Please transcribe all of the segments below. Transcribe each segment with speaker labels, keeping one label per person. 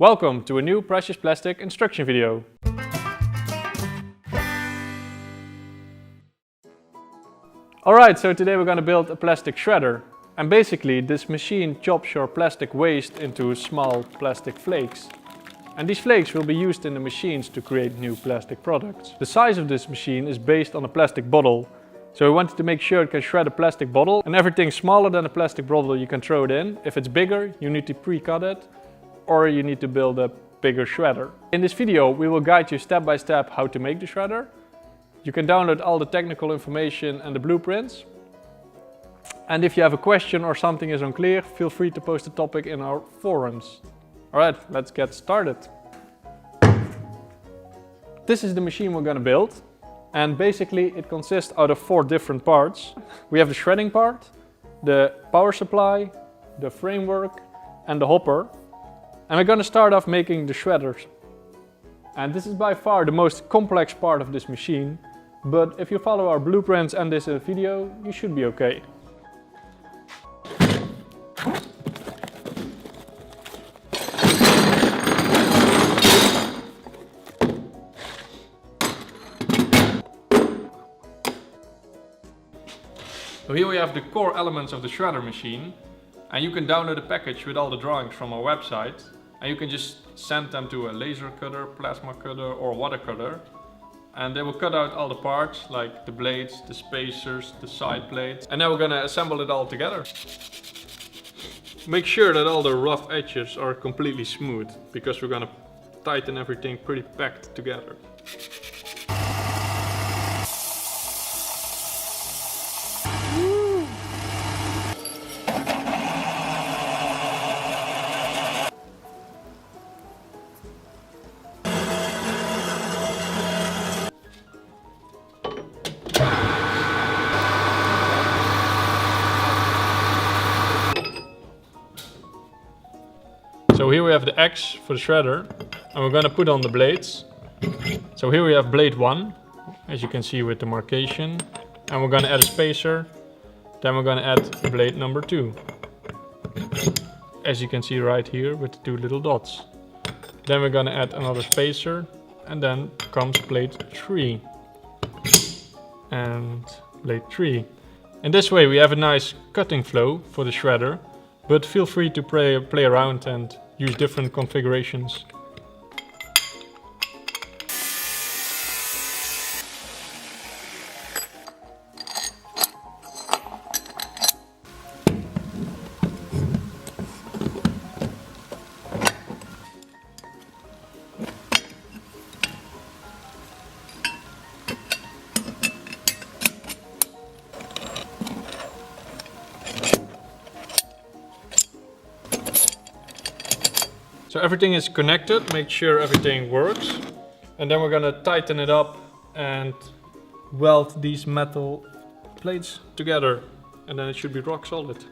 Speaker 1: Welcome to a new Precious Plastic instruction video. Alright, so today we're going to build a plastic shredder. And basically this machine chops your plastic waste into small plastic flakes. And these flakes will be used in the machines to create new plastic products. The size of this machine is based on a plastic bottle. So we wanted to make sure it can shred a plastic bottle, and everything smaller than a plastic bottle you can throw it in. If it's bigger, you need to pre-cut it, or you need to build a bigger shredder. In this video we will guide you step by step how to make the shredder. You can download all the technical information and the blueprints. And if you have a question or something is unclear, feel free to post the topic in our forums. Alright, let's get started. This is the machine we're going to build. And basically it consists out of 4 different parts. We have the shredding part, the power supply, the framework and the hopper. And we're going to start off making the shredders. And this is by far the most complex part of this machine. But if you follow our blueprints and this video, you should be okay. So here we have the core elements of the shredder machine, and you can download a package with all the drawings from our website, and you can just send them to a laser cutter, plasma cutter or water cutter, and they will cut out all the parts like the blades, the spacers, the side plates, and now we're gonna assemble it all together. Make sure that all the rough edges are completely smooth, because we're gonna tighten everything pretty packed together. So here we have the X for the shredder, and we're going to put on the blades. So here we have blade 1, as you can see with the markation, and we're going to add a spacer. Then we're going to add blade number 2, as you can see right here with the 2 little dots. Then we're going to add another spacer, and then comes blade 3 and blade 3. In this way we have a nice cutting flow for the shredder, but feel free to play around and use different configurations. So everything is connected, make sure everything works. And then we're gonna tighten it up and weld these metal plates together. And then it should be rock solid.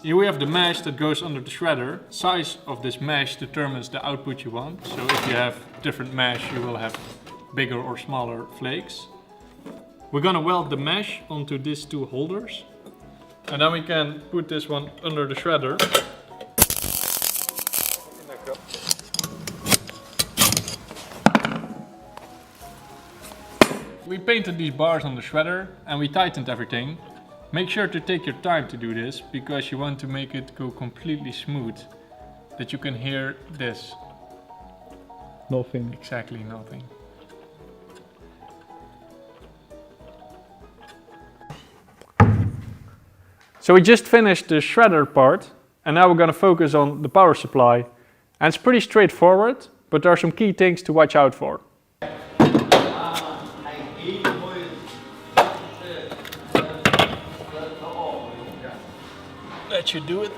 Speaker 1: Here we have the mesh that goes under the shredder. Size of this mesh determines the output you want. So if you have different mesh, you will have bigger or smaller flakes. We're gonna weld the mesh onto these 2 holders, and then we can put this one under the shredder. We painted these bars on the shredder and we tightened everything. Make sure to take your time to do this, because you want to make it go completely smooth, that you can hear this.
Speaker 2: Nothing.
Speaker 1: Exactly nothing. So we just finished the shredder part, and now we're going to focus on the power supply. And it's pretty straightforward, but there are some key things to watch out for. That should do it.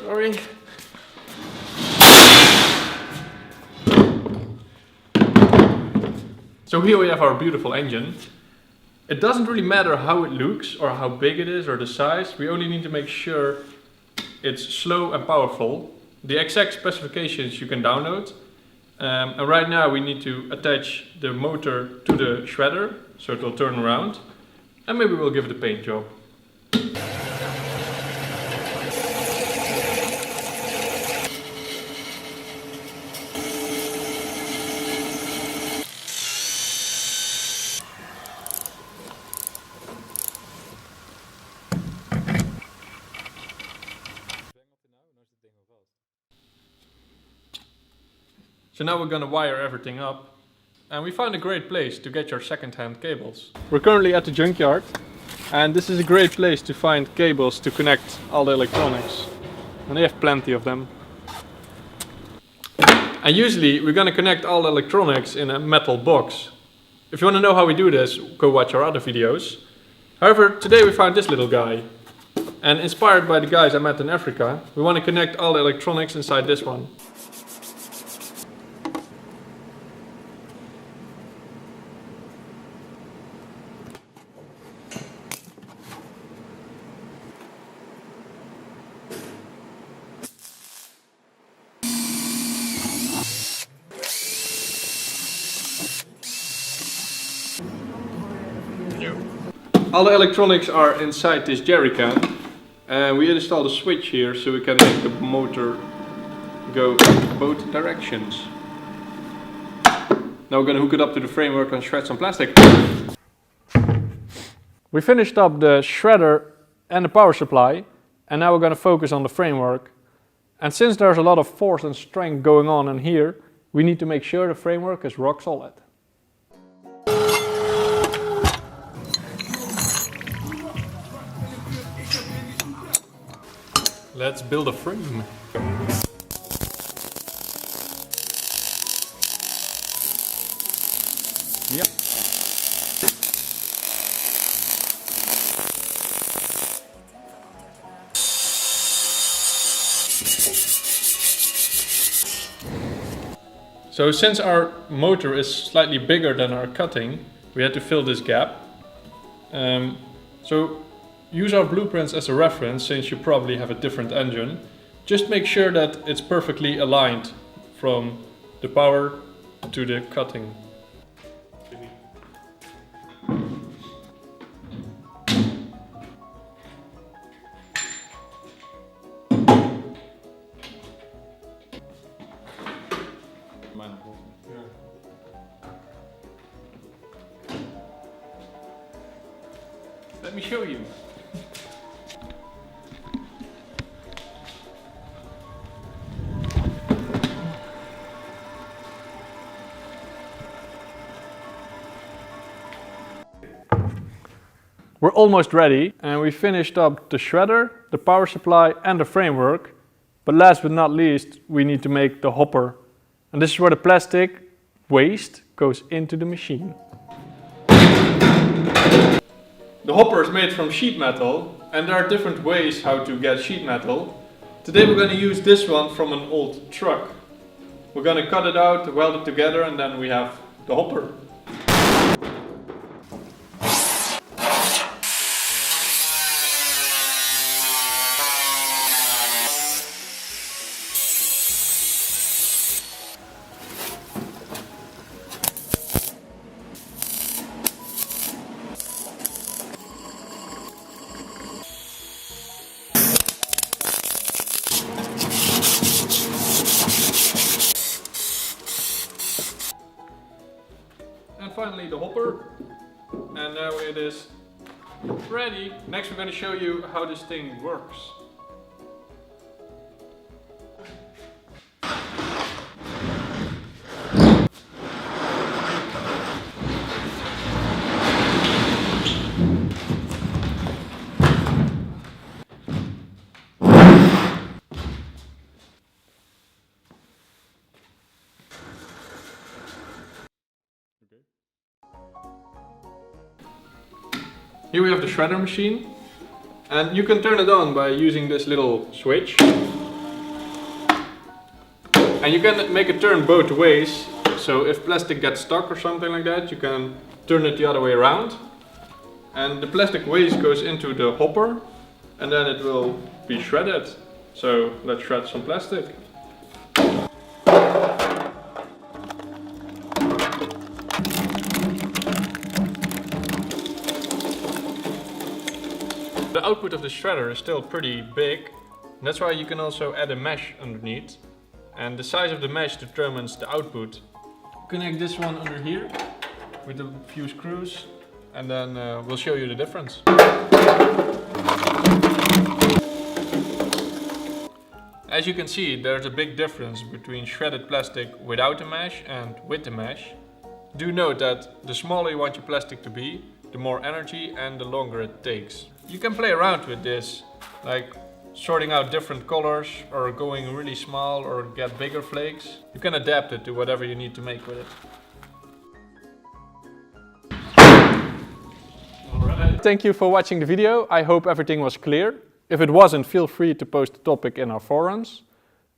Speaker 1: Sorry. So here we have our beautiful engine. It doesn't really matter how it looks or how big it is or the size. We only need to make sure it's slow and powerful. The exact specifications you can download. And right now we need to attach the motor to the shredder so it will turn around, and maybe we'll give it a paint job. So now we're gonna wire everything up, and we found a great place to get your second-hand cables. We're currently at the junkyard, and this is a great place to find cables to connect all the electronics. And they have plenty of them. And usually we're gonna connect all the electronics in a metal box. If you wanna know how we do this, go watch our other videos. However, today we found this little guy. And inspired by the guys I met in Africa, we wanna connect all the electronics inside this one. All the electronics are inside this jerry can, and we installed a switch here so we can make the motor go both directions. Now we're going to hook it up to the framework and shred some plastic. We finished up the shredder and the power supply, and now we're going to focus on the framework. And since there's a lot of force and strength going on in here, we need to make sure the framework is rock solid. Let's build a frame. Yep. So since our motor is slightly bigger than our cutting, we had to fill this gap. So use our blueprints as a reference, since you probably have a different engine. Just make sure that it's perfectly aligned from the power to the cutting. Let me show you. We're almost ready, and we finished up the shredder, the power supply and the framework. But last but not least, we need to make the hopper. And this is where the plastic waste goes into the machine. The hopper is made from sheet metal, and there are different ways how to get sheet metal. Today we're going to use this one from an old truck. We're going to cut it out, weld it together, and then we have the hopper. And finally the hopper, and now it is ready. Next we're going to show you how this thing works. Here we have the shredder machine, and you can turn it on by using this little switch. And you can make it turn both ways, so if plastic gets stuck or something like that, you can turn it the other way around. And the plastic waste goes into the hopper, and then it will be shredded. So let's shred some plastic. output of the shredder is still pretty big. That's why you can also add a mesh underneath. And the size of the mesh determines the output. Connect this one under here with a few screws, and then we'll show you the difference. As you can see, there's a big difference between shredded plastic without the mesh and with the mesh. Do note that the smaller you want your plastic to be, the more energy and the longer it takes. You can play around with this, like sorting out different colors or going really small or get bigger flakes. You can adapt it to whatever you need to make with it. Alright. Thank you for watching the video. I hope everything was clear. If it wasn't, feel free to post the topic in our forums.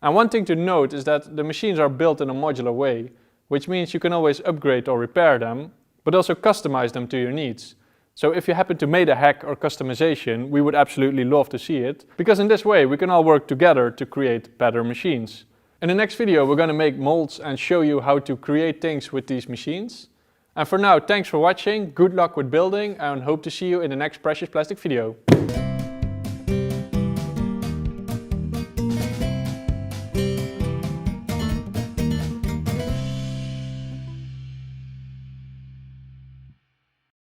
Speaker 1: And one thing to note is that the machines are built in a modular way, which means you can always upgrade or repair them, but also customize them to your needs. So if you happen to make a hack or customization, we would absolutely love to see it, because in this way we can all work together to create better machines. In the next video we're going to make molds and show you how to create things with these machines. And for now, thanks for watching, good luck with building, and hope to see you in the next Precious Plastic video.